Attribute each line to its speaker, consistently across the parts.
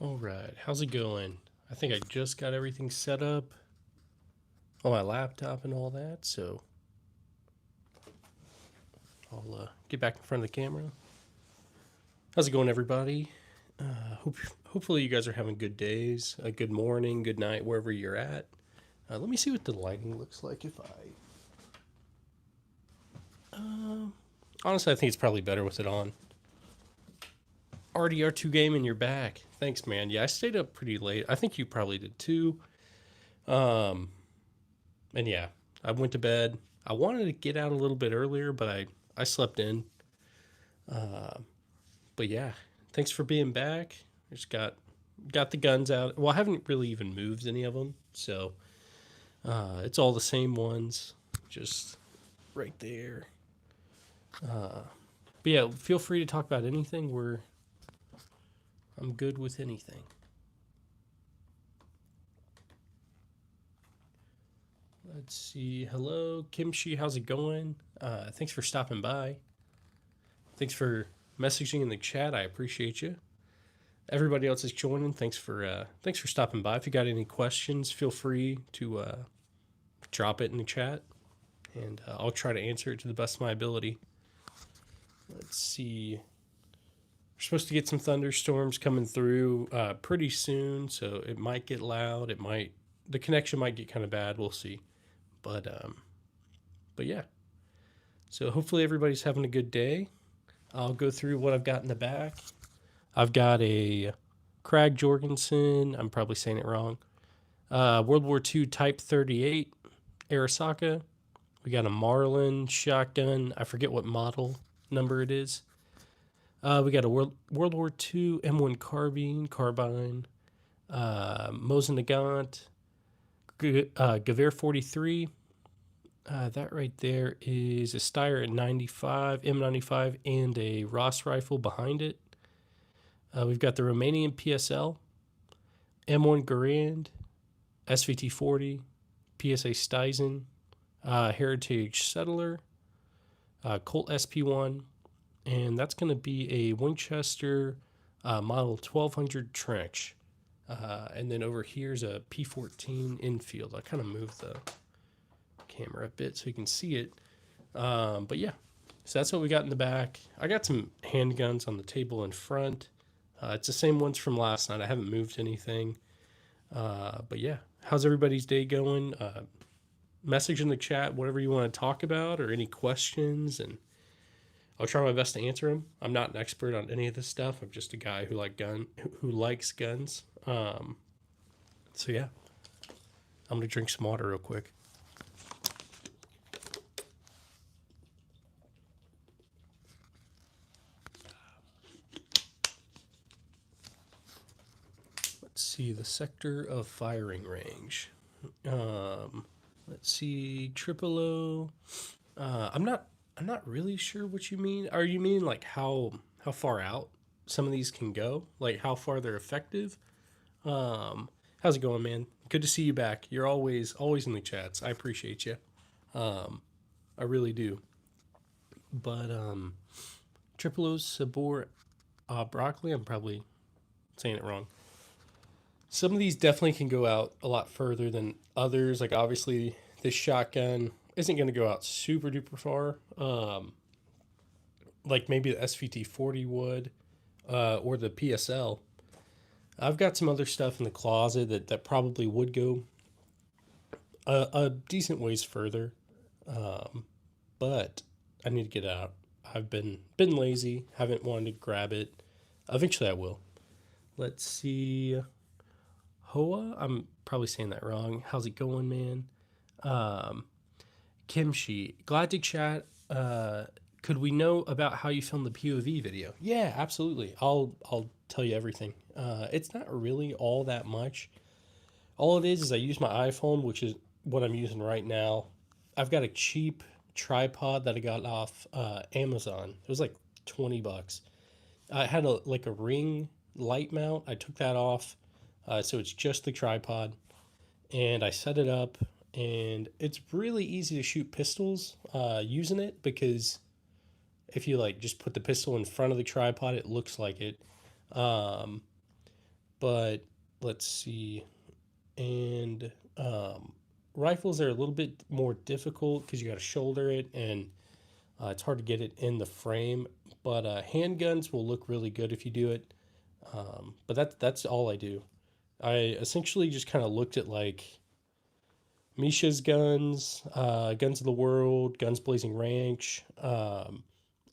Speaker 1: All right, how's it going? I think I just got everything set up on my laptop and all that, so I'll get back in front of the camera. How's it going, everybody? Hopefully, you guys are having good days, a good morning, good night, wherever you're at. Let me see what the lighting looks like if I. Honestly, I think it's probably better with it on. RDR2 Gaming, you're back. Thanks, man. Yeah, I stayed up pretty late. I think you probably did too. Um, and yeah, I went to bed. I wanted to get out a little bit earlier, but I slept in. But yeah, thanks for being back. I just got the guns out. Well, I haven't really even moved any of them, so it's all the same ones, just right there. But yeah, feel free to talk about anything. I'm good with anything. Let's see. Hello, Kimchi. How's it going? Thanks for stopping by. Thanks for messaging in the chat. I appreciate you. Everybody else is joining. Thanks for stopping by. If you got any questions, feel free to drop it in the chat, and I'll try to answer it to the best of my ability. Let's see. We're supposed to get some thunderstorms coming through pretty soon, so it might get loud. The connection might get kind of bad. We'll see. But yeah. So hopefully everybody's having a good day. I'll go through what I've got in the back. I've got a Krag Jorgensen. I'm probably saying it wrong. World War II Type 38 Arasaka. We got a Marlin shotgun. I forget what model number it is. We got a World War II M1 carbine. Mosin Nagant. Gewehr 43. That right there is a Steyr at 95, M95, and a Ross rifle behind it. We've got the Romanian PSL, M1 Garand, SVT 40, PSA Stizen, Heritage Settler, Colt SP1, and that's going to be a Winchester model 1200 trench. And then over here's a P14 infield. I kind of moved the camera a bit so you can see it. But yeah, so that's what we got in the back. I got some handguns on the table in front. It's the same ones from last night. I haven't moved anything. But yeah, how's everybody's day going? Message in the chat whatever you want to talk about or any questions, and I'll try my best to answer them. I'm not an expert on any of this stuff. I'm just a guy who likes guns. So yeah, I'm gonna drink some water real quick. Let's see the sector of firing range. Let's see triple O. I'm not really sure what you mean. Are you mean like how far out some of these can go? Like how far they're effective? How's it going, man? Good to see you back. You're always in the chats. I appreciate you. I really do. But triple O Sabor broccoli. I'm probably saying it wrong. Some of these definitely can go out a lot further than others. Like obviously, this shotgun isn't going to go out super duper far. Like maybe the SVT 40 would, or the PSL. I've got some other stuff in the closet that probably would go a decent ways further, but I need to get out. I've been lazy, haven't wanted to grab it. Eventually, I will. Let's see. Hoa, I'm probably saying that wrong. How's it going, man? Kimchi, glad to chat. Could we know about how you filmed the POV video? Yeah, absolutely. I'll tell you everything. It's not really all that much. All it is I use my iPhone, which is what I'm using right now. I've got a cheap tripod that I got off Amazon. It was like $20. I had a ring light mount. I took that off, so it's just the tripod, and I set it up. And it's really easy to shoot pistols using it because if you just put the pistol in front of the tripod, it looks like it. but let's see. And rifles are a little bit more difficult because you got to shoulder it, and it's hard to get it in the frame. But handguns will look really good if you do it. But that's all I do. I essentially just kind of looked at like Misha's guns, Guns of the World, Guns Blazing Ranch, a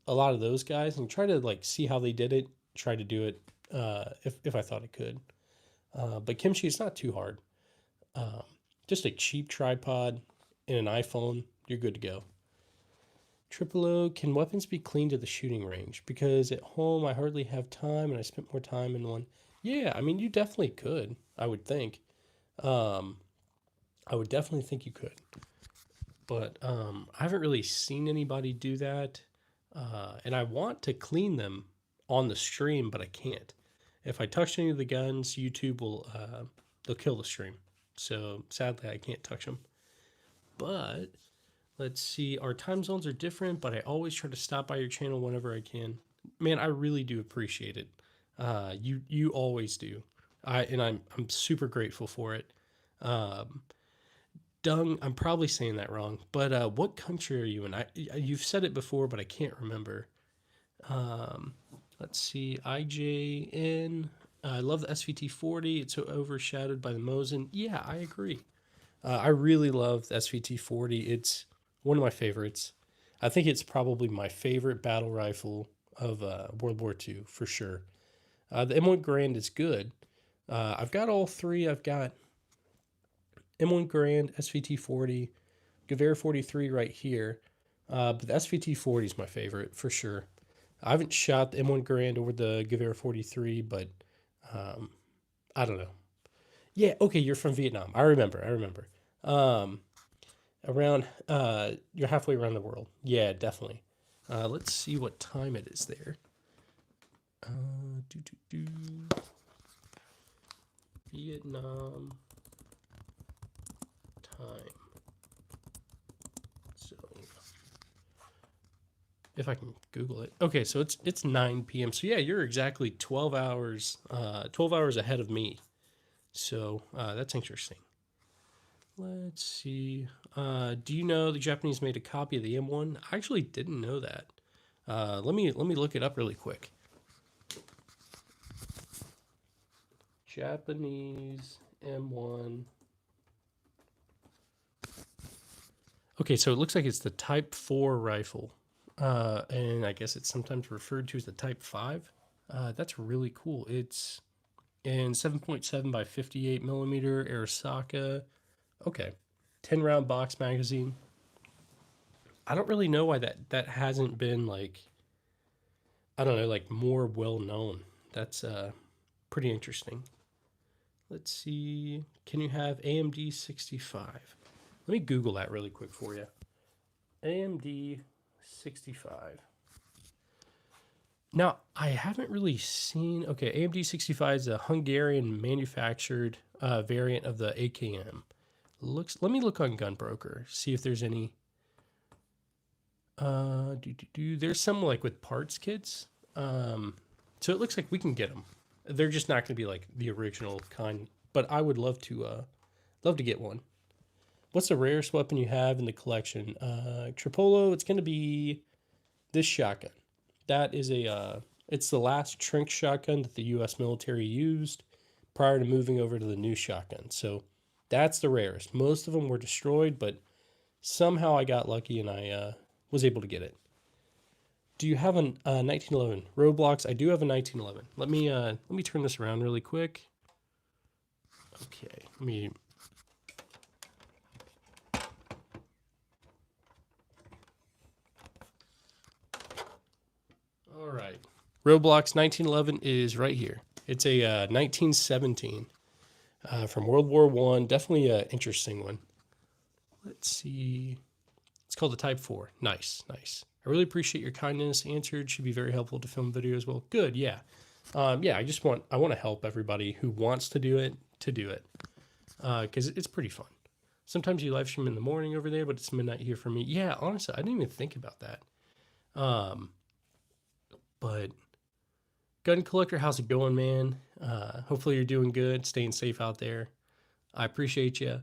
Speaker 1: lot of those guys, and try to like see how they did it. Try to do it if I thought I could. But kimchi is not too hard. Um, just a cheap tripod and an iPhone, you're good to go. Triple O, can weapons be cleaned to the shooting range? Because at home I hardly have time and I spent more time in one. Yeah, I mean, you definitely could, I would think. Um, I would definitely think you could. But I haven't really seen anybody do that. And I want to clean them on the stream, but I can't. If I touch any of the guns, YouTube will they'll kill the stream. So sadly, I can't touch them. But let's see, our time zones are different, but I always try to stop by your channel whenever I can. Man, I really do appreciate it. You always do. I'm super grateful for it. Um, Dung, I'm probably saying that wrong, but what country are you in? You've said it before, but I can't remember. Um, let's see, IJN. I love the SVT 40. It's so overshadowed by the Mosin. Yeah, I agree. I really love the SVT 40. It's one of my favorites. I think it's probably my favorite battle rifle of World War II for sure. The M1 Garand is good. I've got all three. I've got M1 Garand, SVT 40, Gewehr 43 right here. But the SVT 40 is my favorite for sure. I haven't shot the M1 Garand over the Gewehr 43, but um, I don't know. Yeah, okay, you're from Vietnam. I remember. I remember. Um, around you're halfway around the world. Yeah, definitely. Let's see what time it is there. Do do do. Vietnam time. So if I can Google it. Okay, so it's 9 p.m. So yeah, you're exactly 12 hours ahead of me. So that's interesting. Let's see. Do you know the Japanese made a copy of the M1? I actually didn't know that. Let me look it up really quick. Japanese M1. Okay, so it looks like it's the Type 4 rifle. And I guess it's sometimes referred to as the Type 5. That's really cool. It's in 7.7 by 58 millimeter Arisaka. Okay, 10 round box magazine. I don't really know why that hasn't been like, I don't know, like more well known. That's pretty interesting. Let's see. Can you have AMD 65? Let me Google that really quick for you. AMD 65. Now, I haven't really seen. Okay, AMD 65 is a Hungarian manufactured variant of the AKM. Let me look on Gunbroker, see if there's any. There's some like with parts kits. So it looks like we can get them. They're just not going to be like the original kind, but I would love to get one. What's the rarest weapon you have in the collection? Tripolo, it's going to be this shotgun. That is it's the last Trink shotgun that the U.S. military used prior to moving over to the new shotgun. So that's the rarest. Most of them were destroyed, but somehow I got lucky and I was able to get it. Do you have a 1911 Roblox? I do have a 1911. Let me turn this around really quick. Okay, let me. All right, Roblox 1911 is right here. It's a 1917 from World War I. Definitely an interesting one. Let's see. It's called the Type 4. Nice, nice. I really appreciate your kindness. Answered. Should be very helpful to film video as well. Good, yeah. Yeah, I want to help everybody who wants to do it, because it's pretty fun. Sometimes you live stream in the morning over there, but it's midnight here for me. Yeah, honestly, I didn't even think about that. But Gun Collector, how's it going, man? Hopefully you're doing good, staying safe out there. I appreciate you.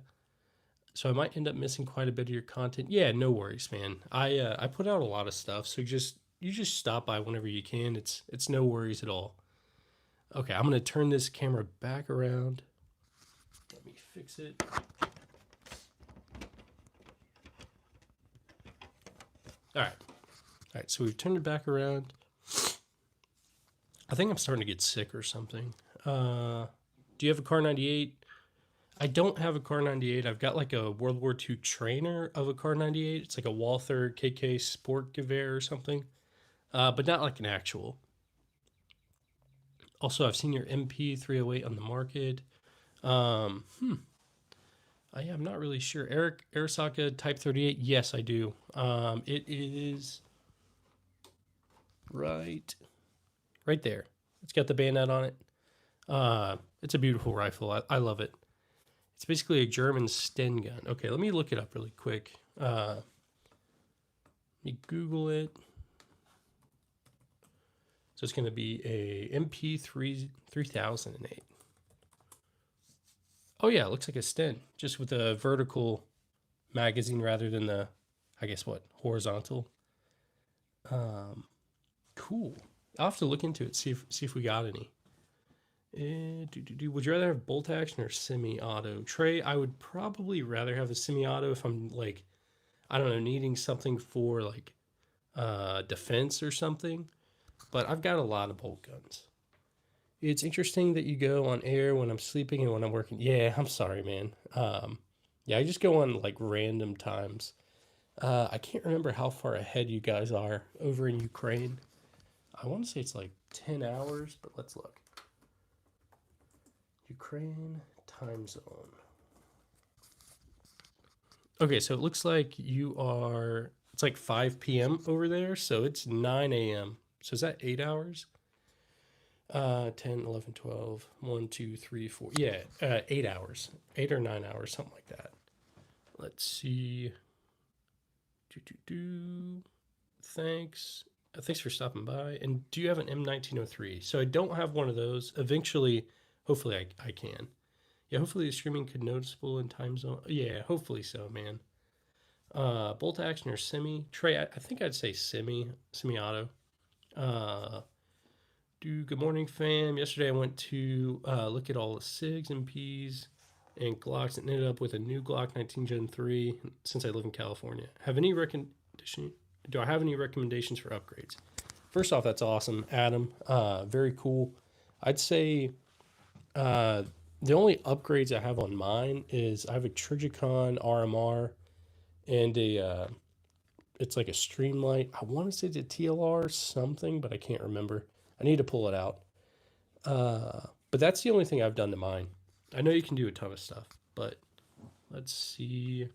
Speaker 1: So I might end up missing quite a bit of your content. Yeah, no worries, man. I put out a lot of stuff, so you just stop by whenever you can. It's no worries at all. Okay, I'm gonna turn this camera back around. Let me fix it. All right. All right, so we've turned it back around. I think I'm starting to get sick or something. Do you have a Car 98? I don't have a Car 98. I've got like a World War II trainer of a Car 98. It's like a Walther KK Sport Gewehr or something, but not like an actual. Also, I've seen your MP 308 on the market. Um, hmm. I'm not really sure. Eric Arasaka Type 38. Yes, I do. It is right there. It's got the bayonet on it. It's a beautiful rifle. I love it. It's basically a German Sten gun. Okay, let me look it up really quick. Let me Google it. So it's going to be a MP3 3008. Oh yeah, it looks like a Sten, just with a vertical magazine rather than the, I guess what, horizontal. Cool. I'll have to look into it, see if we got any. Would you rather have bolt action or semi-auto? Trey, I would probably rather have a semi-auto if I'm like, I don't know, needing something for like defense or something. But I've got a lot of bolt guns. It's interesting that you go on air when I'm sleeping and when I'm working. Yeah, I'm sorry, man. Yeah, I just go on like random times. I can't remember how far ahead you guys are over in Ukraine. I want to say it's like 10 hours, but let's look. Ukraine time zone. Okay, so it looks like it's like 5 p.m. over there, so it's 9 a.m. So is that 8 hours? 10, 11, 12, 1, 2, 3, 4. Yeah, 8 hours. 8 or 9 hours, something like that. Let's see. Thanks. Thanks for stopping by. And do you have an M1903? So I don't have one of those. Eventually, hopefully I can. Yeah, hopefully the streaming could noticeable in time zone. Yeah, hopefully so, man. Bolt action or semi? Trey, I think I'd say semi-auto. Good morning, fam. Yesterday I went to look at all the SIGs and Ps and Glocks and ended up with a new Glock 19 Gen 3 since I live in California. Do I have any recommendations for upgrades? First off, that's awesome, Adam. Very cool. I'd say the only upgrades I have on mine is I have a Trigicon RMR and it's like a Streamlight. I want to say it's a TLR something, but I can't remember. I need to pull it out. But that's the only thing I've done to mine. I know you can do a ton of stuff, but let's see.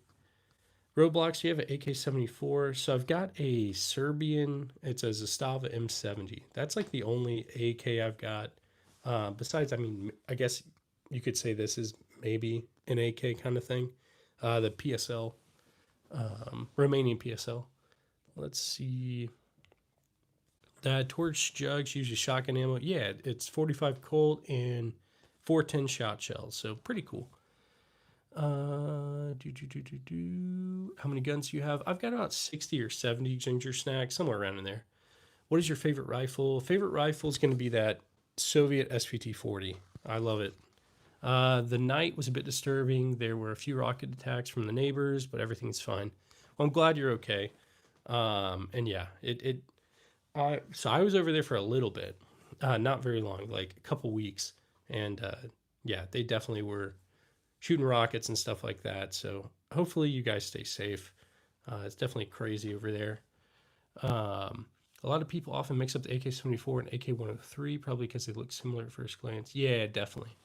Speaker 1: Roadblocks, you have an AK-74. So I've got a Serbian, it's a Zastava M70. That's like the only AK I've got. Besides, I mean, I guess you could say this is maybe an AK kind of thing. The PSL, Romanian PSL. Let's see. The torch jugs use shotgun ammo. Yeah, it's 45 Colt and 410 shot shells. So pretty cool. How many guns do you have? I've got about 60 or 70 ginger snacks, somewhere around in there. What is your favorite rifle? Favorite rifle is going to be that Soviet SVT-40. I love it. The night was a bit disturbing. There were a few rocket attacks from the neighbors, but everything's fine. Well, I'm glad you're okay. And yeah, so I was over there for a little bit, not very long, like a couple weeks. And yeah, they definitely were shooting rockets and stuff like that. So hopefully you guys stay safe. It's definitely crazy over there. A lot of people often mix up the AK-74 and AK-103, probably because they look similar at first glance. Yeah, definitely.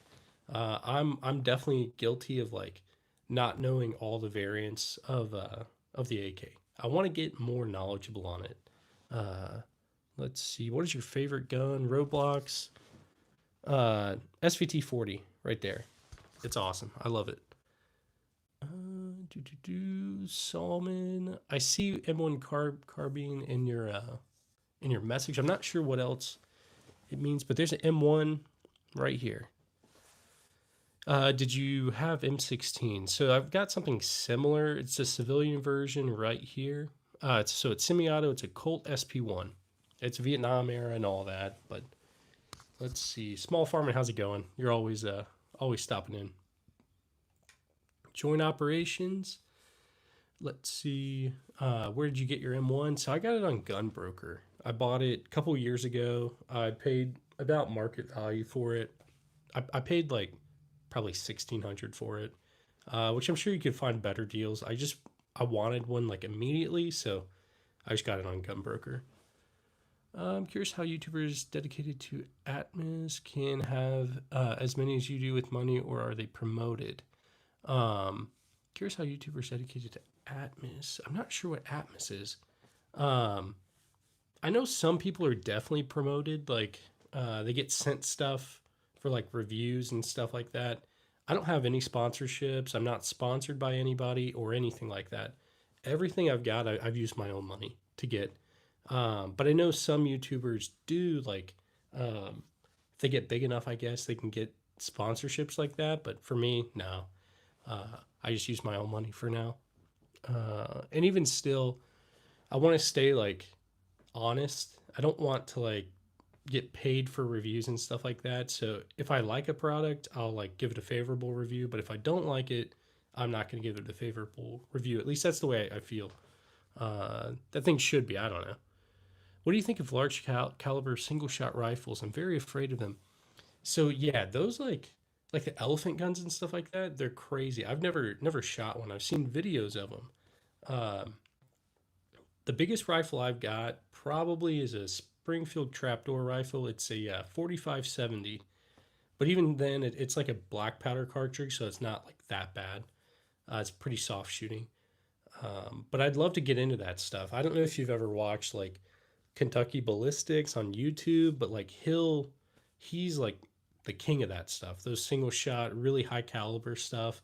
Speaker 1: I'm definitely guilty of like not knowing all the variants of the AK. I want to get more knowledgeable on it. Let's see. What is your favorite gun? Roblox. SVT-40 right there. It's awesome. I love it. Salmon. I see M1 carbine in your message. I'm not sure what else it means, but there's an M1 right here. Did you have M16? So I've got something similar. It's a civilian version right here. So it's semi-auto. It's a Colt SP1. It's Vietnam era and all that. But let's see. Small Farming, how's it going? You're always stopping in. Joint operations. Let's see. Where did you get your M1? So I got it on Gunbroker. I bought it a couple years ago. I paid about market value for it. I paid like probably $1,600 for it, which I'm sure you could find better deals. I wanted one like immediately, so I just got it on Gunbroker. I'm curious how YouTubers dedicated to Atmos can have as many as you do with money, or are they promoted? Curious how YouTubers dedicated to Atmos. I'm not sure what Atmos is. I know some people are definitely promoted, like they get sent stuff for like reviews and stuff like that. I don't have any sponsorships. I'm not sponsored by anybody or anything like that. Everything I've got, I've used my own money to get. But I know some YouTubers do, like, if they get big enough, I guess they can get sponsorships like that. But for me, no. I just use my own money for now. And even still, I want to stay like honest. I don't want to like get paid for reviews and stuff like that. So if I like a product, I'll like give it a favorable review. But if I don't like it, I'm not going to give it a favorable review. At least that's the way I feel. That thing should be. I don't know. What do you think of large caliber single shot rifles? I'm very afraid of them. So yeah, those like the elephant guns and stuff like that, they're crazy. I've never shot one. I've seen videos of them. Um, the biggest rifle I've got probably is a Springfield trapdoor rifle. It's a 4570, but even then, it's like a black powder cartridge, so it's not like that bad. It's pretty soft shooting. But I'd love to get into that stuff. I don't know if you've ever watched like Kentucky Ballistics on YouTube, but like he's like the king of that stuff. Those single shot, really high caliber stuff.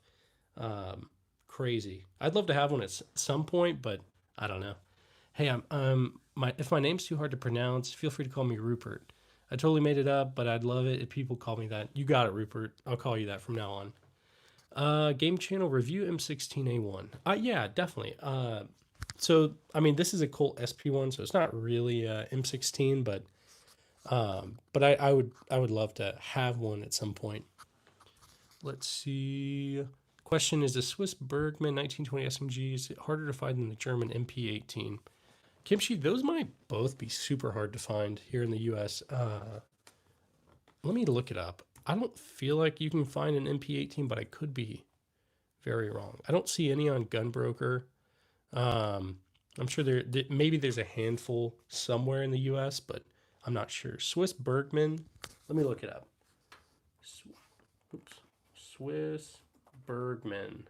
Speaker 1: Crazy. I'd love to have one at some point, but I don't know. Hey, if my name's too hard to pronounce, feel free to call me Rupert. I totally made it up, but I'd love it if people call me that. You got it, Rupert. I'll call you that from now on. Game channel review M16A1. Yeah, definitely. So I mean, this is a Colt SP1, so it's not really M16, but I would love to have one at some point. Let's see. Question: is the Swiss Bergmann 1920 SMG is it harder to find than the German MP18? Kimchi, those might both be super hard to find here in the U.S. Let me look it up. I don't feel like you can find an MP18, but I could be very wrong. I don't see any on Gunbroker. I'm sure maybe there's a handful somewhere in the U.S., but I'm not sure. Swiss Bergmann. Let me look it up. Swiss Bergmann.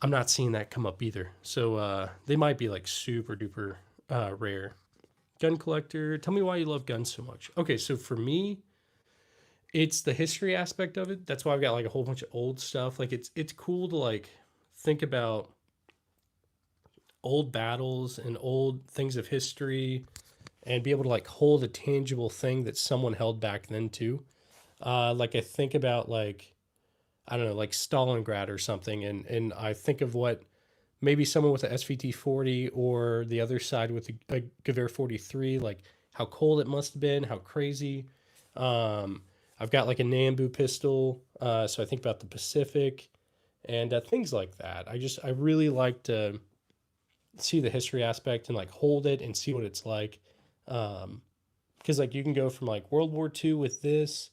Speaker 1: I'm not seeing that come up either. So they might be like super duper rare. Gun collector. Tell me why you love guns so much. Okay, so for me, it's the history aspect of it. That's why I've got like a whole bunch of old stuff. Like it's cool to like think about old battles and old things of history and be able to like hold a tangible thing that someone held back then too. Like I think about like, I don't know, like Stalingrad or something. And I think of what maybe someone with a SVT 40 or the other side with a Gewehr 43, like how cold it must have been, how crazy. I've got like a Nambu pistol. So I think about the Pacific and things like that. I really like to see the history aspect and like hold it and see what it's like. Because like you can go from like World War II with this,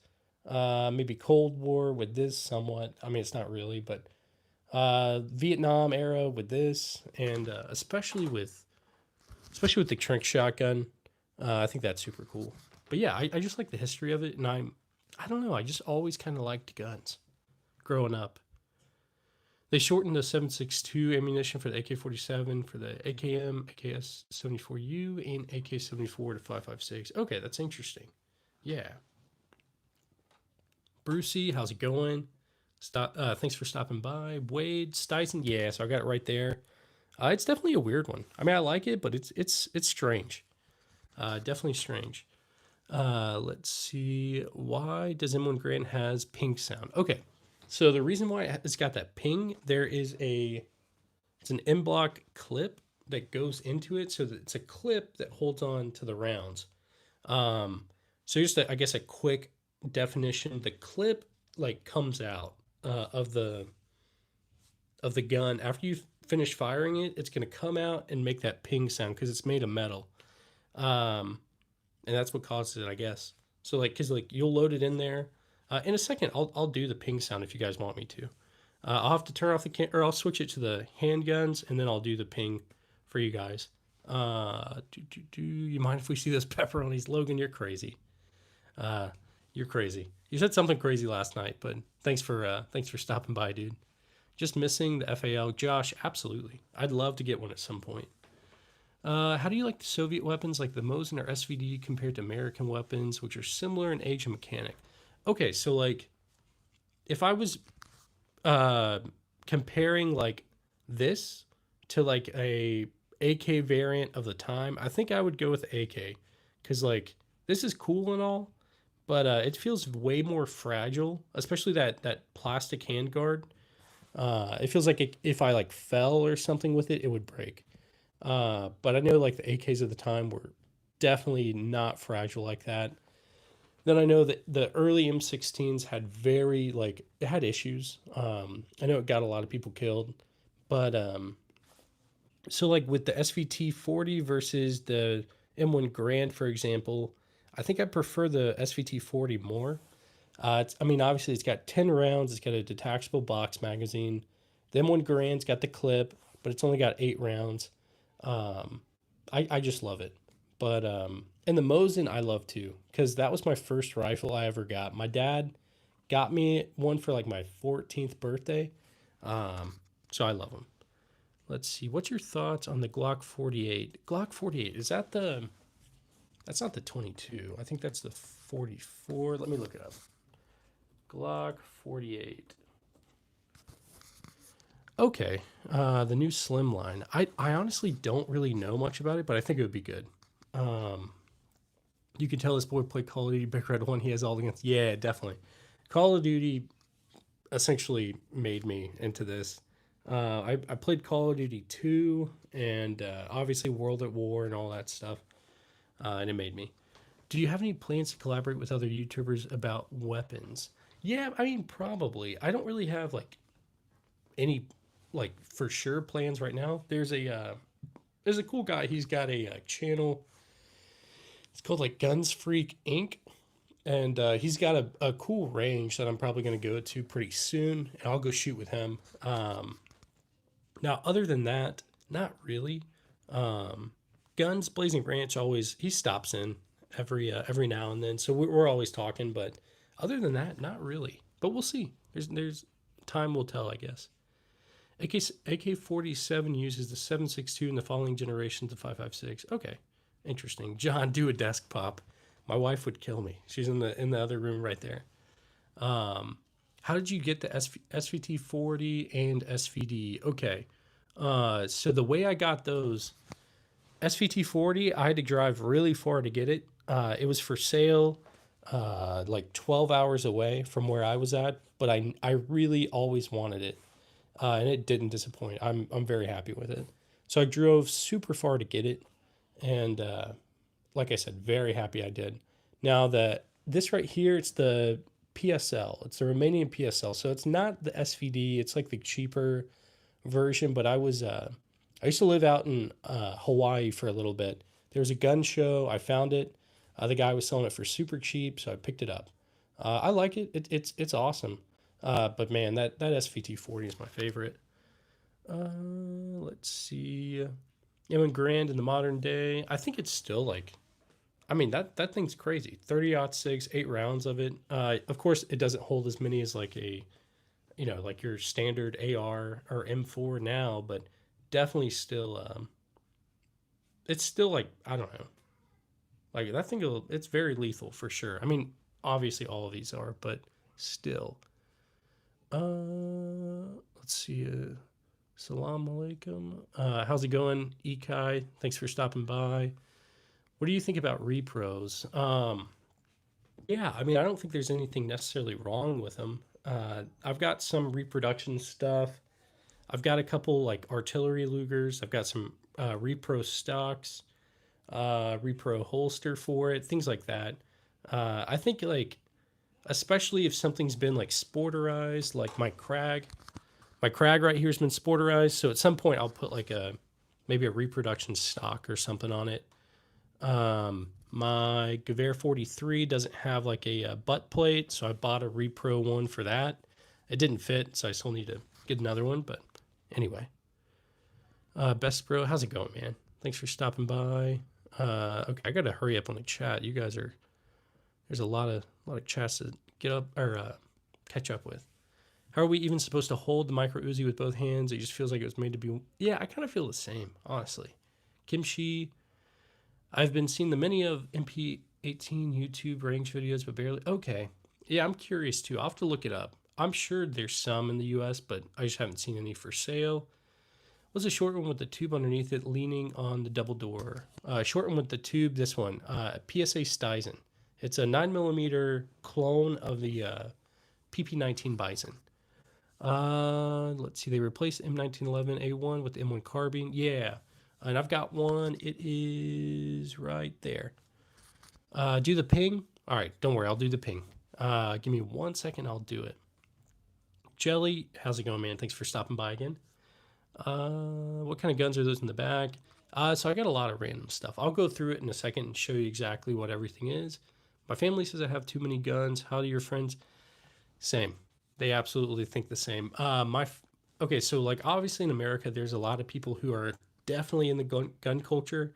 Speaker 1: maybe Cold War with this somewhat. I mean, it's not really, but Vietnam era with this, and especially with the Trink shotgun. I think that's super cool. But yeah, I just like the history of it, and I don't know, I just always kind of liked guns growing up. They shortened the 7.62 ammunition for the AK-47, for the AKM, AKS-74U, and AK-74 to 5.56. Okay, that's interesting. Yeah. Brucey, how's it going? Thanks for stopping by. Wade Styson, yeah, so I got it right there. It's definitely a weird one. I mean, I like it, but it's strange. Definitely strange. Let's see. Why does M1 Garand has ping sound? Okay, so the reason why it's got that ping, it's an M block clip that goes into it, so that it's a clip that holds on to the rounds. Um, so just I guess a quick definition: the clip like comes out of the gun after you finish firing it. It's going to come out and make that ping sound because it's made of metal. Um, and that's what causes it, I guess. So like, cause like you'll load it in there. In a second, I'll do the ping sound if you guys want me to. I'll have to turn off or I'll switch it to the handguns, and then I'll do the ping for you guys. Do you mind if we see those pepperonis, Logan? You're crazy. Uh, you're crazy. You said something crazy last night, but thanks for stopping by, dude. Just missing the FAL, Josh. Absolutely, I'd love to get one at some point. How do you like the Soviet weapons like the Mosin or SVD compared to American weapons, which are similar in age and mechanic? Okay, so like if I was uh, comparing like this to like a AK variant of the time, I think I would go with AK because like this is cool and all, but it feels way more fragile, especially that plastic handguard. It feels like if I like fell or something with it, it would break. But I know like the AKs of the time were definitely not fragile like that. Then I know that the early M16s had very like it had issues. I know it got a lot of people killed, but so like with the SVT 40 versus the M1 Grand, for example, I think I prefer the SVT 40 more. I mean, obviously it's got 10 rounds. It's got a detachable box magazine. The M1 Grand's got the clip, but it's only got 8 rounds. Um, I just love it. But and the Mosin I love too because that was my first rifle I ever got. My dad got me one for like my 14th birthday. So I love them. Let's see. What's your thoughts on the Glock 48? Glock 48 is that the? That's not the 22. I think that's the 44. Let me look it up. Glock 48. Okay, the new Slimline. I honestly don't really know much about it, but I think it would be good. Um, you can tell this boy played Call of Duty Big Red 1. He has all the guns. Yeah, definitely. Call of Duty essentially made me into this. I played Call of Duty 2 and obviously World at War and all that stuff, and it made me. Do you have any plans to collaborate with other YouTubers about weapons? Yeah, I mean, probably. I don't really have like any like for sure plans right now. There's a cool guy. He's got a channel. It's called like Guns Freak Inc. And he's got a cool range that I'm probably going to go to pretty soon, and I'll go shoot with him. Now, other than that, not really. Um, Guns Blazing Ranch always he stops in every now and then, so we're always talking. But other than that, not really. But we'll see. There's time will tell, I guess. AK-47 uses the 7.62 in the following generations of 5.56. Okay, interesting. John, do a desk pop. My wife would kill me. She's in the other room right there. How did you get the SVT 40 and SVD? Okay, so the way I got those SVT 40, I had to drive really far to get it. It was for sale, like 12 hours away from where I was at, but I really always wanted it, and it didn't disappoint. I'm very happy with it. So I drove super far to get it, and like I said, very happy I did. Now this right here, it's the PSL. It's the Romanian PSL. So it's not the SVD. It's like the cheaper version. But I used to live out in Hawaii for a little bit. There was a gun show. I found it. The guy was selling it for super cheap, so I picked it up. I like it. It's awesome. But man, that SVT 40 is my favorite. Let's see. M1 Grand in the modern day. I think it's still like I mean that thing's crazy. 30-06, 8 rounds of it. Of course, it doesn't hold as many as like like your standard AR or M4 now, but definitely still. It's still like I don't know. Like that thing, it's very lethal for sure. I mean, obviously all of these are, but still. Let's see. Salam alaikum. How's it going, Ekai? Thanks for stopping by. What do you think about repros? Yeah, I mean, I don't think there's anything necessarily wrong with them. I've got some reproduction stuff. I've got a couple like artillery Lugers. I've got some repro stocks, repro holster for it, things like that. I think like especially if something's been like sporterized, like my crag right here has been sporterized. So at some point I'll put like a maybe a reproduction stock or something on it. My Gewehr 43 doesn't have like a butt plate, so I bought a repro one for that. It didn't fit, so I still need to get another one. But anyway, Best Bro, how's it going, man? Thanks for stopping by. Okay, I gotta hurry up on the chat. You guys are there's a lot of chats to get up or catch up with. How are we even supposed to hold the micro Uzi with both hands? It just feels like it was made to be. Yeah, I kind of feel the same, honestly. Kimchi, I've been seeing the many of MP18 YouTube range videos, but barely. Okay. Yeah, I'm curious too. I'll have to look it up. I'm sure there's some in the US, but I just haven't seen any for sale. What's a short one with the tube underneath it leaning on the double door? Short one with the tube, this one, PSA Stizen. It's a 9mm clone of the PP19 Bison. Let's see. They replaced M1911A1 with the M1 carbine. Yeah, and I've got one. It is right there. Do the ping. All right, don't worry. I'll do the ping. Give me 1 second. I'll do it. Jelly, how's it going, man? Thanks for stopping by again. What kind of guns are those in the back? So I got a lot of random stuff. I'll go through it in a second and show you exactly what everything is. My family says I have too many guns. How do your friends? Same. They absolutely think the same. Okay, so like obviously in America, there's a lot of people who are definitely in the gun culture.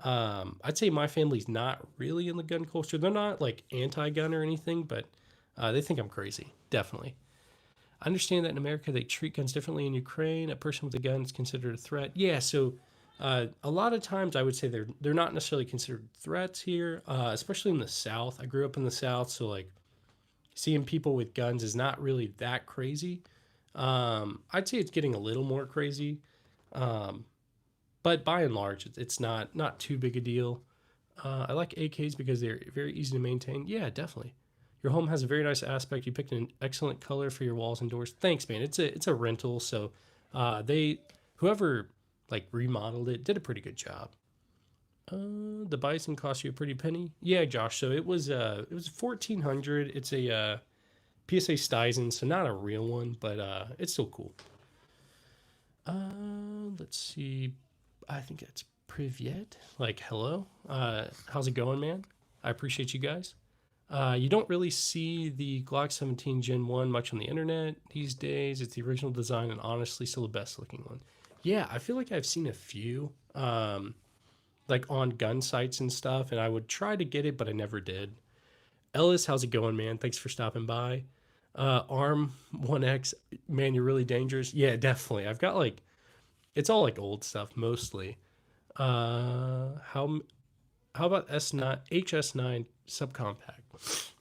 Speaker 1: I'd say my family's not really in the gun culture. They're not like anti-gun or anything, but they think I'm crazy. Definitely. I understand that in America they treat guns differently. In Ukraine, a person with a gun is considered a threat. Yeah, so a lot of times I would say they're not necessarily considered threats here, especially in the South. I grew up in the South, so like seeing people with guns is not really that crazy. I'd say it's getting a little more crazy, um, but by and large, it's not too big a deal. I like AKs because they're very easy to maintain. Yeah, definitely. Your home has a very nice aspect. You picked an excellent color for your walls and doors. Thanks, man. It's a rental, so they whoever like remodeled it did a pretty good job. The Bison cost you a pretty penny. Yeah, Josh. So it was 1,400. It's a PSA Stizen, so not a real one, but it's still cool. Let's see. I think it's Privyet. Like, hello. How's it going, man? I appreciate you guys. You don't really see the Glock 17 Gen 1 much on the internet these days. It's the original design and honestly still the best looking one. Yeah, I feel like I've seen a few, like on gun sites and stuff, and I would try to get it, but I never did. Ellis, how's it going, man? Thanks for stopping by. Arm 1X, man, you're really dangerous. Yeah, definitely. I've got like, it's all like old stuff mostly. How about S9 HS9 subcompact?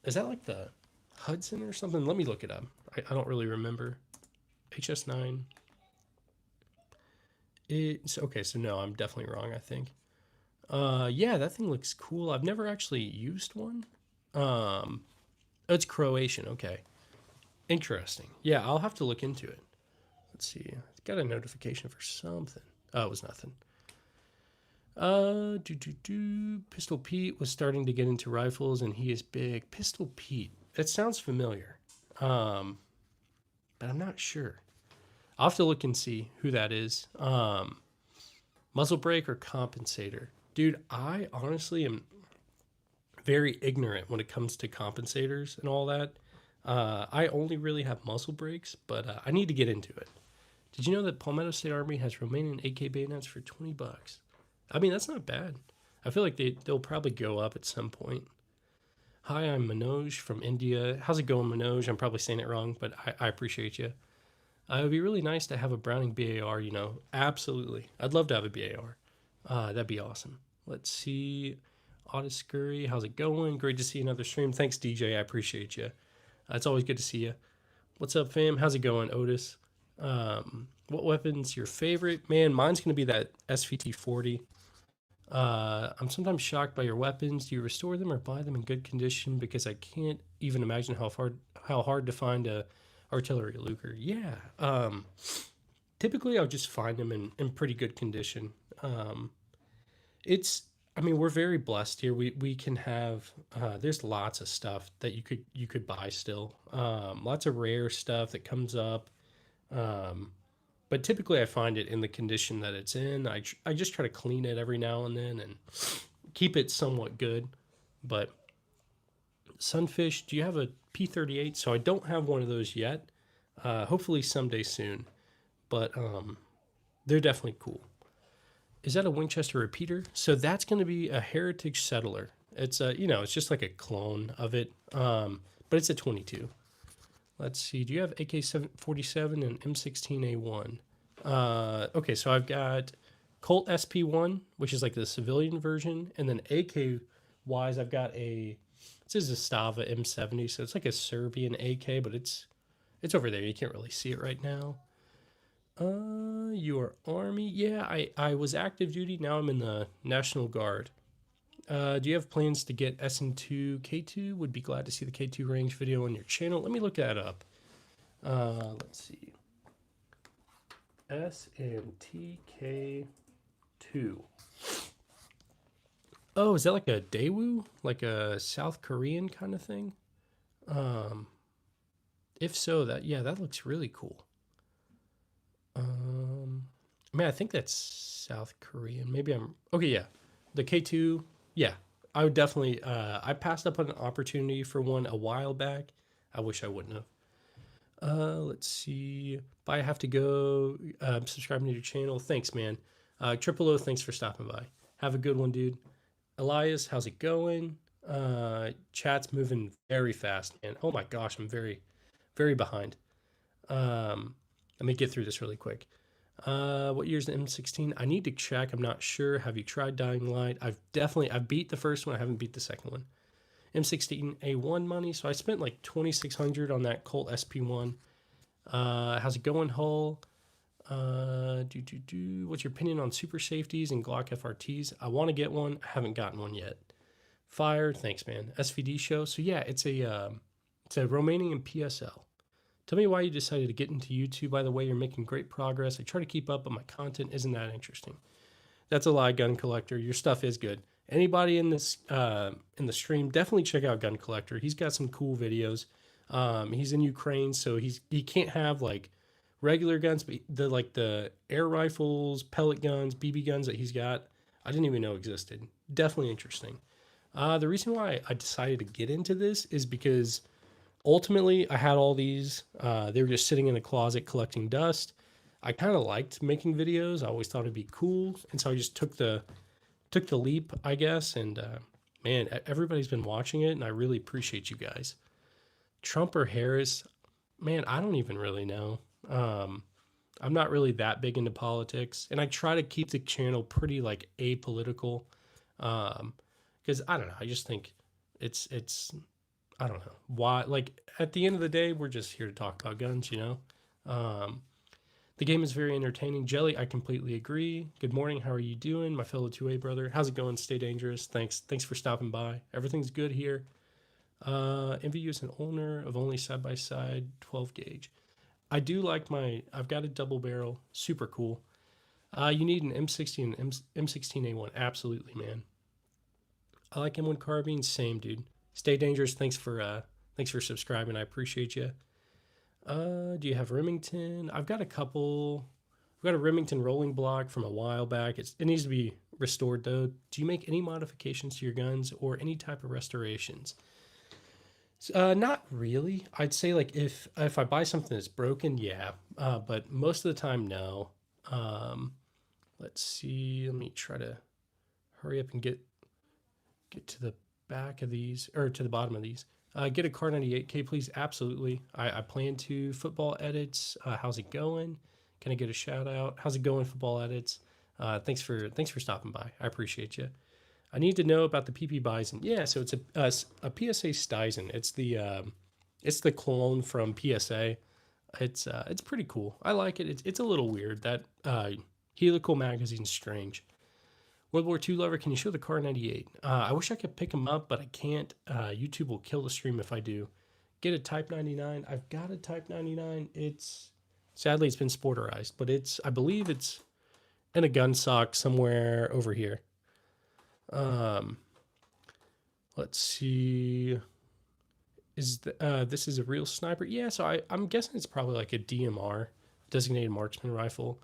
Speaker 1: Is that like the Hudson or something? Let me look it up. I don't really remember. HS9. It's okay. So no, I'm definitely wrong. I think. Yeah, that thing looks cool. I've never actually used one. Oh, it's Croatian. Okay, interesting. Yeah, I'll have to look into it. Let's see. I got a notification for something. Oh, it was nothing. Pistol Pete was starting to get into rifles, and he is big. Pistol Pete. That sounds familiar, but I'm not sure. I'll have to look and see who that is. Muzzle brake or compensator, dude. I honestly am very ignorant when it comes to compensators and all that. I only really have muzzle brakes, but I need to get into it. Did you know that Palmetto State Army has Romanian AK bayonets for $20? I mean, that's not bad. I feel like they'll probably go up at some point. Hi, I'm Manoj from India. How's it going, Manoj? I'm probably saying it wrong, but I appreciate you. It would be really nice to have a Browning BAR, Absolutely. I'd love to have a BAR. That'd be awesome. Let's see. Otis Scurry, how's it going? Great to see another stream. Thanks, DJ. I appreciate you. It's always good to see you. What's up, fam? How's it going, Otis? What weapon's your favorite? Man, mine's going to be that SVT 40. I'm sometimes shocked by your weapons. Do you restore them or buy them in good condition? Because I can't even imagine how hard to find a artillery Luger. Yeah. Typically I'll just find them in pretty good condition. Um, it's I mean, we're very blessed here. We can have there's lots of stuff that you could buy still. Lots of rare stuff that comes up. Um, but typically I find it in the condition that it's in. I just try to clean it every now and then and keep it somewhat good. But Sunfish, do you have a P38? So I don't have one of those yet. Hopefully someday soon. But they're definitely cool. Is that a Winchester repeater? So that's going to be a Heritage Settler. It's it's just like a clone of it, but it's a 22. Let's see. Do you have AK-47 and M16A1? Okay, so I've got Colt SP1, which is like the civilian version, and then AK wise, I've got this is a Stava M70, so it's like a Serbian AK, but it's over there. You can't really see it right now. Your Army? Yeah, I was active duty. Now I'm in the National Guard. Do you have plans to get SN2 K2? Would be glad to see the K2 range video on your channel. Let me look that up. Let's see. SNT K2. Oh, is that like a Daewoo? Like a South Korean kind of thing? Um, if so, that looks really cool. I mean, I think that's South Korean. Maybe I'm okay. Yeah, the K2. Yeah, I would definitely. I passed up on an opportunity for one a while back. I wish I wouldn't have. Let's see. Bye. I have to go. Subscribing to your channel. Thanks, man. Triple O. Thanks for stopping by. Have a good one, dude. Elias, how's it going? Chat's moving very fast, man. Oh my gosh, I'm very, very behind. Let me get through this really quick. What year's the M16? I need to check. I'm not sure. Have you tried Dying Light? I've beat the first one. I haven't beat the second one. M16A1 money. So I spent like 2,600 on that Colt SP1. How's it going, Hull? What's your opinion on super safeties and Glock FRTs? I want to get one. I haven't gotten one yet. Fire, thanks, man. SVD show. So yeah, it's a Romanian PSL. Tell me why you decided to get into YouTube. By the way, you're making great progress. I try to keep up, but my content isn't that interesting. That's a lie, Gun Collector. Your stuff is good. Anybody in this in the stream, definitely check out Gun Collector. He's got some cool videos. He's in Ukraine, so he can't have like regular guns, but the air rifles, pellet guns, BB guns that he's got, I didn't even know existed. Definitely interesting. The reason why I decided to get into this is because ultimately I had all these. They were just sitting in a closet collecting dust. I kind of liked making videos. I always thought it'd be cool, and so I just took the leap, I guess. And man, everybody's been watching it, and I really appreciate you guys. Trump or Harris? Man, I don't even really know. I'm not really that big into politics, and I try to keep the channel pretty like apolitical, because I don't know. I just think it's I don't know why. Like at the end of the day, we're just here to talk about guns, you know. The game is very entertaining. Jelly, I completely agree. Good morning. How are you doing, my fellow 2A brother? How's it going? Stay dangerous. Thanks for stopping by. Everything's good here. MVU is an owner of only side-by-side 12 gauge. I do like I've got a double barrel. Super cool. You need an M60 and M16A1. Absolutely, man. I like M1 carbine. Same, dude. Stay dangerous. Thanks for subscribing. I appreciate you. Do you have Remington? I've got a couple. I've got a Remington rolling block from a while back. It needs to be restored though. Do you make any modifications to your guns or any type of restorations? Not really. I'd say like if I buy something that's broken, yeah. But most of the time, no. Let's see. Let me try to hurry up and get to the back of these, or to the bottom of these. Get a Car 98K, please. Absolutely. I plan to. Football edits. How's it going? Can I get a shout out? How's it going, football edits? Thanks for stopping by. I appreciate you. I need to know about the PP Bison. Yeah, so it's a PSA Stisen. It's the clone from PSA. It's pretty cool. I like it. It's a little weird. That helical magazine's strange. World War II lover, can you show the Car 98? I wish I could pick them up, but I can't. YouTube will kill the stream if I do. Get a Type 99. I've got a Type 99. Sadly, it's been sporterized, but I believe it's in a gun sock somewhere over here. Let's see. This is a real sniper? Yeah, so I'm guessing it's probably like a DMR, designated marksman rifle.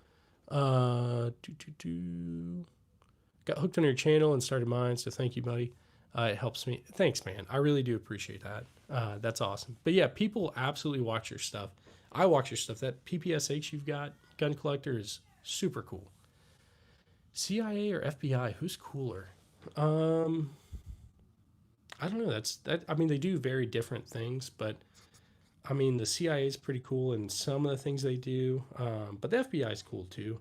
Speaker 1: Got hooked on your channel and started mine, so thank you, buddy. It helps me. Thanks, man. I really do appreciate that. That's awesome. But yeah, people absolutely watch your stuff. I watch your stuff. That PPSH you've got, gun collector, is super cool. CIA or FBI? Who's cooler? I don't know. I mean, they do very different things, but I mean, the CIA is pretty cool in some of the things they do. But the FBI is cool too.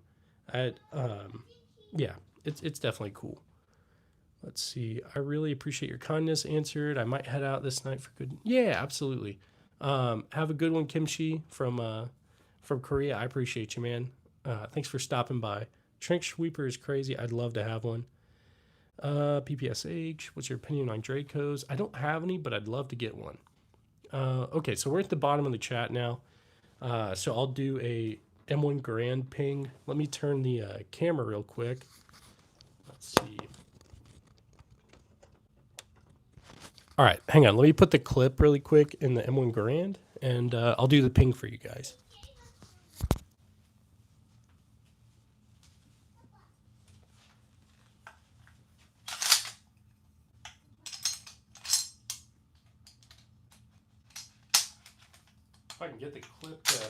Speaker 1: Yeah, it's definitely cool. Let's see. I really appreciate your kindness. Answered. I might head out this night for good. Yeah, absolutely. Have a good one, Kimchi from Korea. I appreciate you, man. Thanks for stopping by. Trench sweeper is crazy. I'd love to have one. PPSH. What's your opinion on Dracos? I don't have any, but I'd love to get one. Okay, so we're at the bottom of the chat now. So I'll do a M1 Garand ping. Let me turn the camera real quick. Let's see. All right, hang on. Let me put the clip really quick in the M1 Garand, and I'll do the ping for you guys. If I can get the clip to...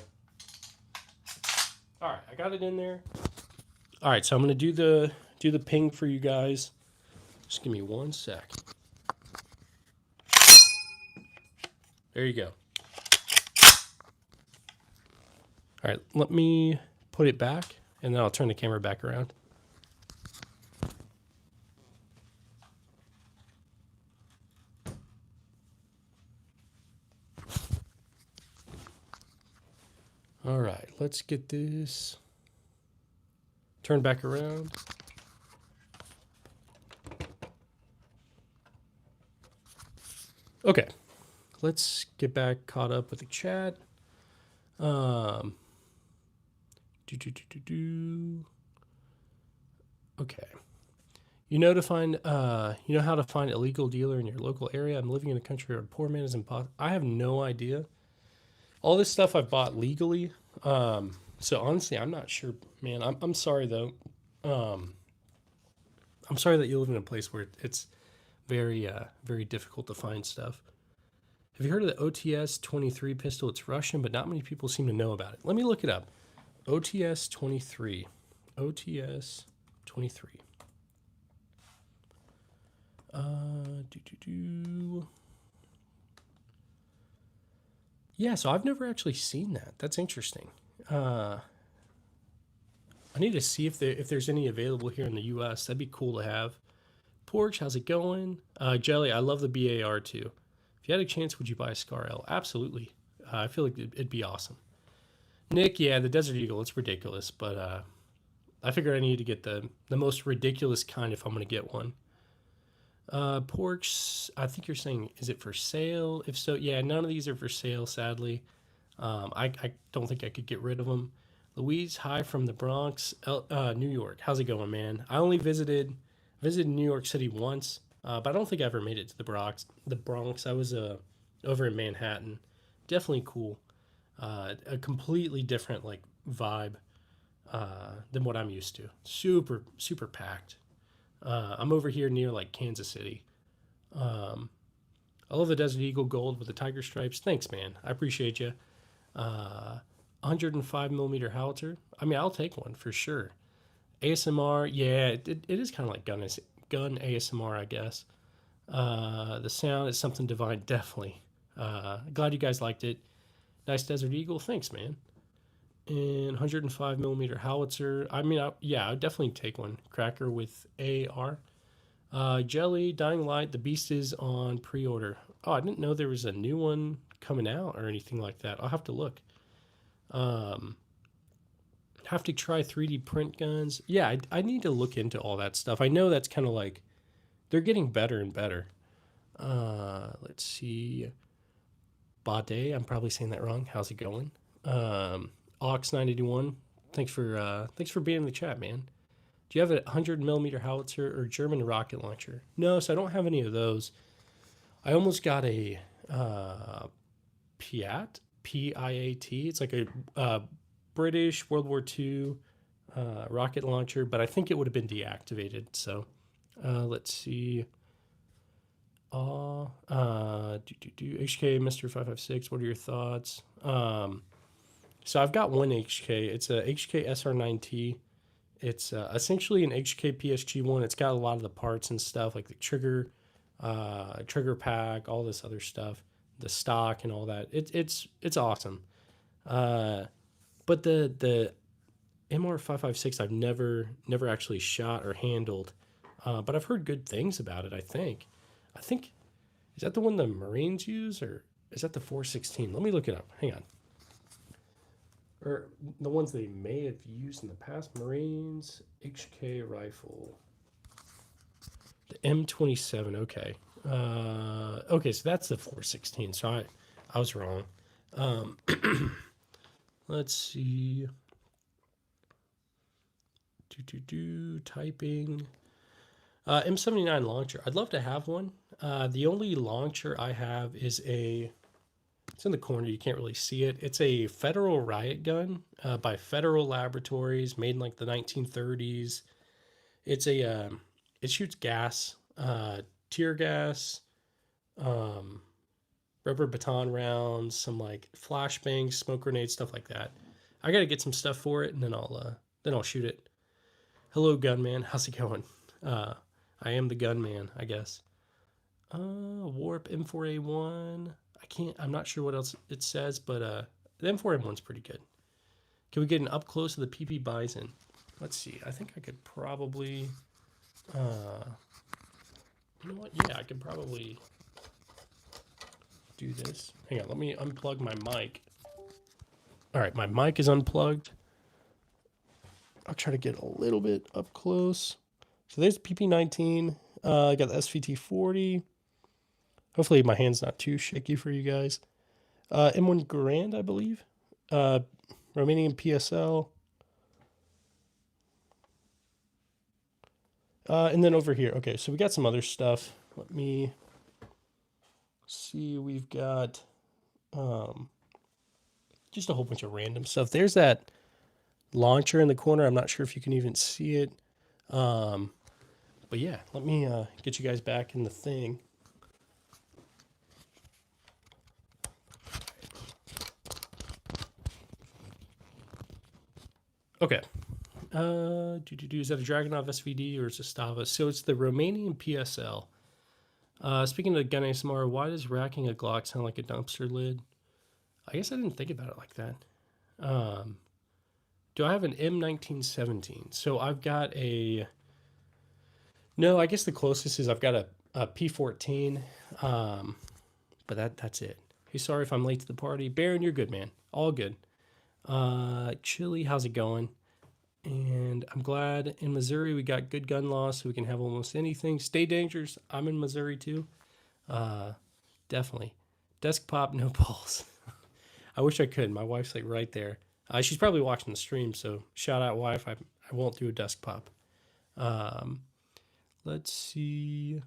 Speaker 1: All right, I got it in there. All right, so I'm going to do the ping for you guys. Just give me 1 sec. There you go. All right, let me put it back, and then I'll turn the camera back around. All right, let's get this turned back around. Okay, let's get back caught up with the chat. Okay. You know how to find a legal dealer in your local area? I'm living in a country where a poor man is impossible. I have no idea. All this stuff I've bought legally. So honestly, I'm not sure, man. I'm sorry though. I'm sorry that you live in a place where it's very difficult to find stuff. Have you heard of the OTS 23 pistol? It's Russian, but not many people seem to know about it. Let me look it up. OTS 23. OTS 23. Yeah, so I've never actually seen that. That's interesting. I need to see if there's any available here in the U.S. That'd be cool to have. Porch, how's it going? Jelly, I love the BAR too. If you had a chance, would you buy a Scar L? Absolutely. I feel like it'd be awesome. Nick, yeah, the Desert Eagle, it's ridiculous, but I figure I need to get the most ridiculous kind if I'm going to get one. Porch, I think you're saying, is it for sale? If so, yeah, none of these are for sale, sadly. I don't think I could get rid of them. Louise, hi from the Bronx, New York. How's it going, man? I only visited New York City once, but I don't think I ever made it to the Bronx. I was over in Manhattan. Definitely cool. A completely different like vibe than what I'm used to. Super, super packed. I'm over here near like Kansas City. I love the Desert Eagle Gold with the tiger stripes. Thanks, man. I appreciate you. 105 millimeter howitzer. I mean, I'll take one for sure. ASMR, yeah, it is kind of like gun ASMR, I guess. The sound is something divine, definitely. Glad you guys liked it. Nice Desert Eagle. Thanks, man. And 105 millimeter howitzer. I mean, I'd definitely take one. Cracker with AR. Jelly, Dying Light, the Beast is on pre-order. Oh, I didn't know there was a new one coming out or anything like that. I'll have to look. Have to try 3D print guns. Yeah, I need to look into all that stuff. I know that's kind of like they're getting better and better. Let's see. Bade, I'm probably saying that wrong. How's it going? Ox981, thanks for being in the chat, man. Do you have a 100 millimeter howitzer or German rocket launcher? No, so I don't have any of those. I almost got a Piat, Piat. It's like a British World War II rocket launcher, but I think it would have been deactivated. So let's see. HK Mr. 556. What are your thoughts? So I've got one HK. It's a HK SR9T. It's essentially an HK PSG1. It's got a lot of the parts and stuff like the trigger pack, all this other stuff, the stock and all that. It's awesome. But the MR556 I've never actually shot or handled, but I've heard good things about it. I think is that the one the Marines use, or is that the 416? Let me look it up. Hang on. Or the ones they may have used in the past. Marines HK rifle. The M27. Okay. Okay, so that's the 416. So I was wrong. Let's see. Typing. M79 launcher. I'd love to have one. The only launcher I have is it's in the corner. You can't really see it. It's a Federal riot gun by Federal Laboratories, made in like the 1930s. It shoots gas, tear gas, rubber baton rounds, some like flashbangs, smoke grenades, stuff like that. I got to get some stuff for it, and then I'll shoot it. Hello, gunman. How's it going? I am the gunman, I guess. Warp M4A1. I'm not sure what else it says, but the M4A1's pretty good. Can we get an up close of the PP Bison? Let's see. I think I could probably, you know what? Yeah, I could probably do this. Hang on, let me unplug my mic. All right, my mic is unplugged. I'll try to get a little bit up close. So there's PP19. I got the SVT40. Hopefully my hand's not too shaky for you guys. M1 Garand, I believe. Romanian PSL. And then over here. Okay, so we got some other stuff. Let me see. We've got just a whole bunch of random stuff. There's that launcher in the corner. I'm not sure if you can even see it. But yeah, let me get you guys back in the thing. Okay. Is that a Dragunov SVD or is it Stava? So it's the Romanian PSL. Speaking of gun ASMR, why does racking a Glock sound like a dumpster lid? I guess I didn't think about it like that. Do I have an M1917? So I've got a... No, I guess the closest is I've got a P14, but that's it. Hey, sorry if I'm late to the party. Baron, you're good, man. All good. Chili, how's it going? And I'm glad in Missouri we got good gun laws, so we can have almost anything. Stay dangerous. I'm in Missouri too. Definitely. Desk pop, no pulse. I wish I could. My wife's like right there. She's probably watching the stream, so shout out wife. I won't do a desk pop. Let's see.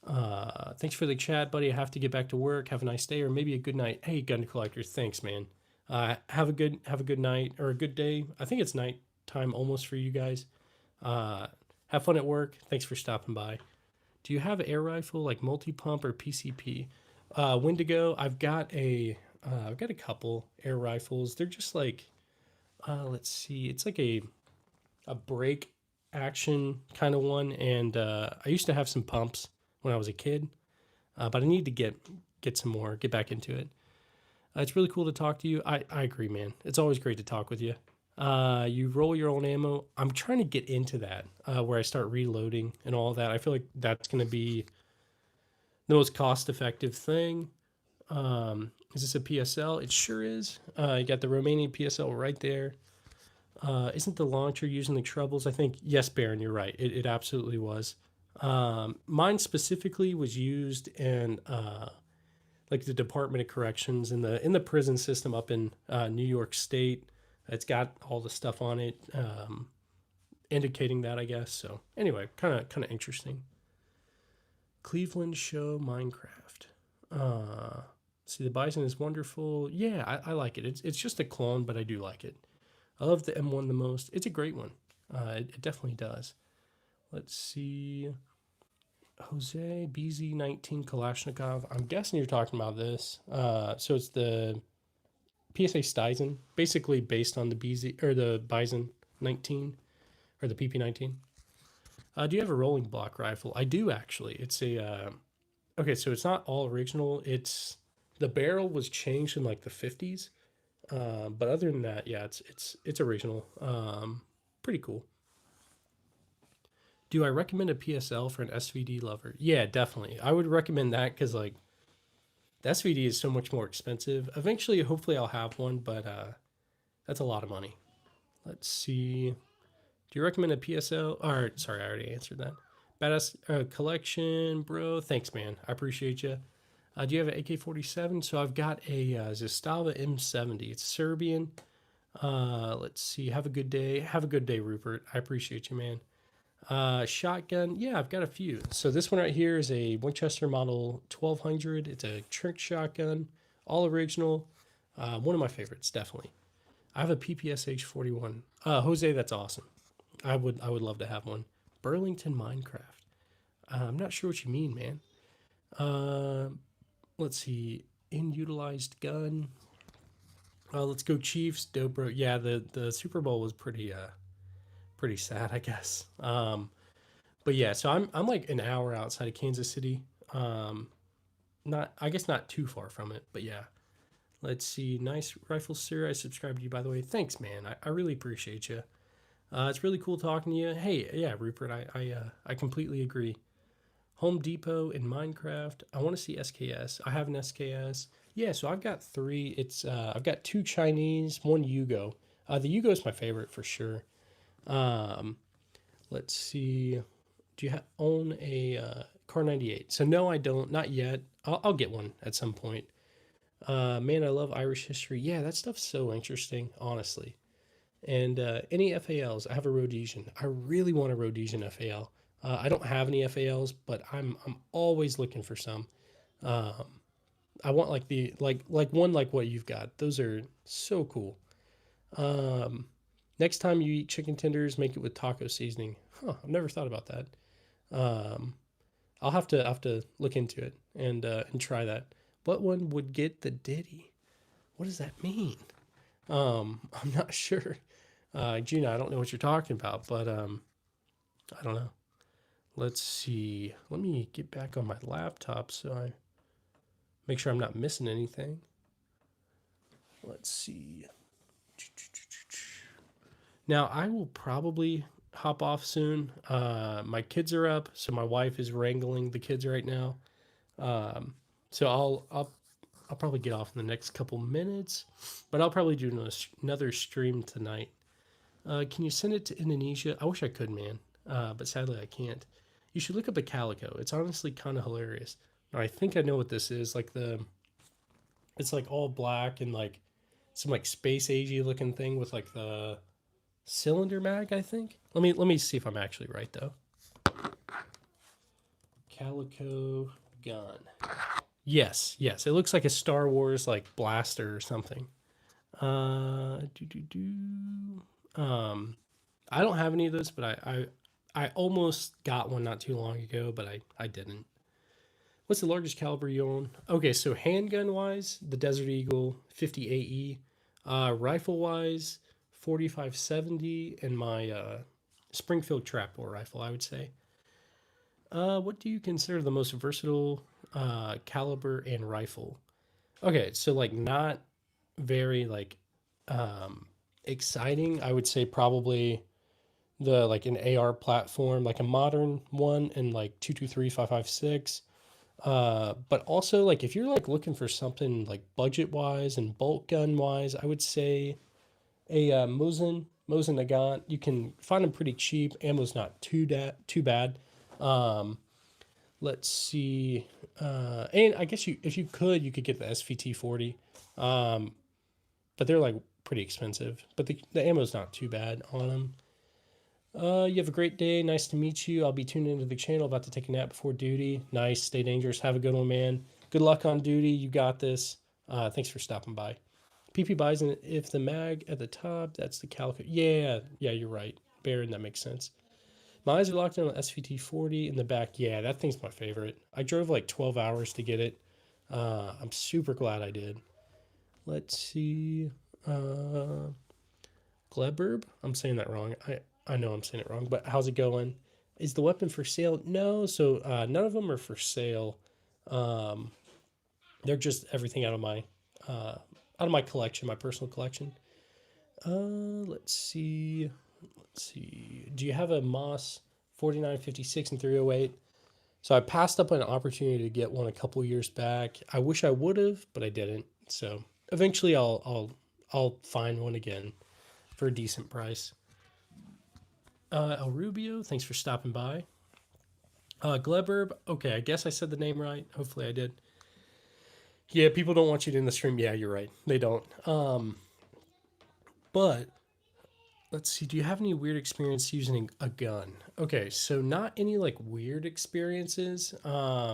Speaker 1: Thanks for the chat, buddy. I have to get back to work. Have a nice day or maybe a good night. Hey, gun collector. Thanks, man. Have a good night or a good day. I think it's night time almost for you guys. Have fun at work. Thanks for stopping by. Do you have an air rifle like multi-pump or PCP? Wendigo, I've got a couple air rifles. They're just like, let's see. It's like a break action kind of one, and I used to have some pumps when I was a kid, but I need to get some more, get back into it. It's really cool to talk to you. I agree, man. It's always great to talk with you. You roll your own ammo. I'm trying to get into that, where I start reloading and all that. I feel like that's going to be the most cost-effective thing. Is this a PSL? It sure is. You got the Romanian PSL right there. Isn't the launcher using the troubles? I think, yes, Baron, you're right. It absolutely was. Mine specifically was used in like the Department of Corrections in the prison system up in New York State. It's got all the stuff on it, indicating that, I guess. So anyway, kind of interesting. Cleveland show Minecraft. See, the Bison is wonderful. Yeah, I like it. It's just a clone, but I do like it. I love the M1 the most. It's a great one. It definitely does. Let's see. Jose BZ19 Kalashnikov. I'm guessing you're talking about this. So it's the PSA Stizen, basically based on the BZ or the Bison 19 or the PP19. Do you have a rolling block rifle? I do actually. It's a okay. So it's not all original. It's the barrel was changed in like the 50s. But other than that, yeah, it's original. Pretty cool. Do I recommend a PSL for an SVD lover? Yeah, definitely. I would recommend that because like the SVD is so much more expensive. Eventually, hopefully, I'll have one, but that's a lot of money. Let's see. Do you recommend a PSL? Or sorry, I already answered that. Badass collection, bro. Thanks, man. I appreciate you. Do you have an AK-47? So I've got a Zastava M70. It's Serbian. Let's see. Have a good day. Have a good day, Rupert. I appreciate you, man. Shotgun. Yeah, I've got a few. So this one right here is a Winchester Model 1200. It's a trick shotgun, all original. One of my favorites, definitely. I have a PPSH 41. Jose, that's awesome. I would love to have one. Burlington Minecraft. I'm not sure what you mean, man. Let's see. Unutilized gun. Let's go Chiefs. Dobro. Yeah, the Super Bowl was pretty sad, I guess. But yeah, so I'm like an hour outside of Kansas City. Not I guess not too far from it, but yeah. Let's see. Nice rifle, sir. I subscribed to you, by the way. Thanks, man. I really appreciate you. It's really cool talking to you. Hey, yeah, Rupert. I completely agree. Home Depot in Minecraft. I want to see SKS. I have an SKS. Yeah, so I've got three. I've got two Chinese, one Yugo. The Yugo is my favorite for sure. Let's see. Do you own a Car 98? So no, I don't. Not yet. I'll get one at some point. Man, I love Irish history. Yeah, that stuff's so interesting, honestly. And any FALs? I have a Rhodesian. I really want a Rhodesian FAL. I don't have any FALs, but I'm always looking for some. Um, I want like the like one like what you've got. Those are so cool. Um, Next time you eat chicken tenders, make it with taco seasoning. Huh, I've never thought about that. Um, I'll have to look into it and try that. What one would get the ditty? What does that mean? I'm not sure. Gina, I don't know what you're talking about, but I don't know. Let's see. Let me get back on my laptop so I make sure I'm not missing anything. Let's see. Now I will probably hop off soon. My kids are up, so my wife is wrangling the kids right now. Um, so I'll probably get off in the next couple minutes, but I'll probably do another stream tonight. Can you send it to Indonesia? I wish I could, man, but sadly I can't. You should look up a calico. It's honestly kind of hilarious. Now, I think I know what this is. It's like all black and like some like space agey looking thing with like the cylinder mag. I think. Let me see if I'm actually right though. Calico gun. Yes, yes. It looks like a Star Wars like blaster or something. Do do do. I don't have any of those, but I almost got one not too long ago, but I didn't. What's the largest caliber you own? Okay, so handgun wise, the Desert Eagle 50 AE. Rifle wise, 4570, and my Springfield trapdoor rifle, I would say. What do you consider the most versatile caliber and rifle? Okay, so like not very like exciting. I would say probably the like an AR platform, like a modern one, and like 223 556. But also like if you're like looking for something like budget wise and bolt gun wise, I would say a Mosin. Mosin Nagant. You can find them pretty cheap. Ammo's not too bad. Um, let's see. And I guess if you could get the SVT 40. But they're like pretty expensive. But the ammo's not too bad on them. You have a great day. Nice to meet you. I'll be tuned into the channel. About to take a nap before duty. Nice. Stay dangerous. Have a good one, man. Good luck on duty. You got this. Thanks for stopping by. PP buys, and if the mag at the top, that's the calico. Yeah, you're right. Baron, that makes sense. My eyes are locked in on the SVT 40 in the back. Yeah, that thing's my favorite. I drove like 12 hours to get it. I'm super glad I did. Let's see. Gleberb? I'm saying that wrong. I know I'm saying it wrong, but how's it going? Is the weapon for sale? No, so none of them are for sale. They're just everything out of my collection, my personal collection. Let's see. Do you have a Moss 4956 and 308? So I passed up an opportunity to get one a couple years back. I wish I would have, but I didn't. So eventually I'll find one again for a decent price. El Rubio, thanks for stopping by. Gleberb, okay, I guess I said the name right. Hopefully I did. Yeah, people don't want you to in the stream. Yeah, you're right. They don't. But let's see. Do you have any weird experience using a gun? Okay, so not any like weird experiences. I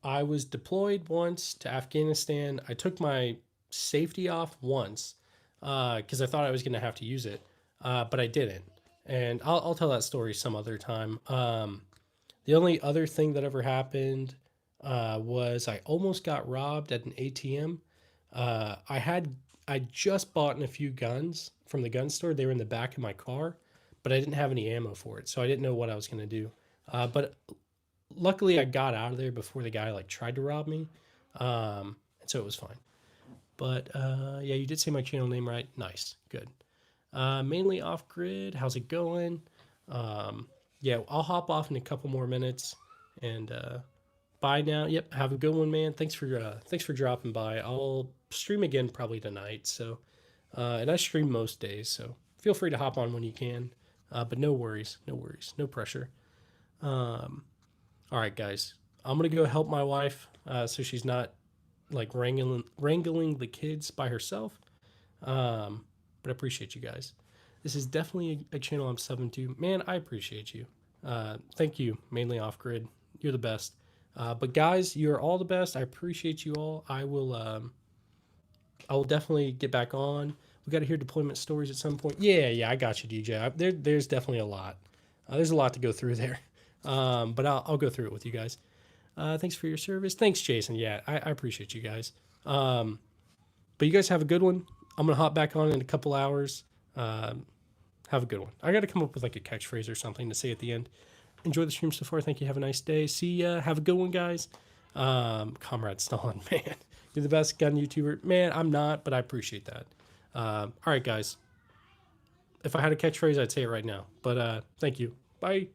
Speaker 1: was deployed once to Afghanistan. I took my safety off once because I thought I was going to have to use it, but I didn't. And I'll tell that story some other time. The only other thing that ever happened was I almost got robbed at an ATM. I just bought a few guns from the gun store. They were in the back of my car, but I didn't have any ammo for it, so I didn't know what I was going to do. But luckily, I got out of there before the guy like tried to rob me, and so it was fine. But yeah, you did say my channel name right. Nice, good. Mainly off grid. How's it going? Yeah, I'll hop off in a couple more minutes, and bye now. Yep, have a good one, man. Thanks for dropping by. I'll stream again probably tonight. So, and I stream most days, so feel free to hop on when you can. But no worries, no pressure. All right, guys, I'm gonna go help my wife, so she's not like wrangling the kids by herself. But I appreciate you guys. This is definitely a channel I'm subbing to. Man, I appreciate you. Thank you, mainly off grid. You're the best. But guys, you're all the best. I appreciate you all. I will definitely get back on. We got to hear deployment stories at some point. Yeah, I got you, DJ. There's definitely a lot. There's a lot to go through there. But I'll go through it with you guys. Thanks for your service. Thanks, Jason. Yeah, I appreciate you guys. But you guys have a good one. I'm going to hop back on in a couple hours. Have a good one. I got to come up with like a catchphrase or something to say at the end. Enjoy the stream so far. Thank you. Have a nice day. See ya. Have a good one, guys. Comrade Stalin, man. You're the best gun YouTuber. Man, I'm not, but I appreciate that. All right, guys. If I had a catchphrase, I'd say it right now. But thank you. Bye.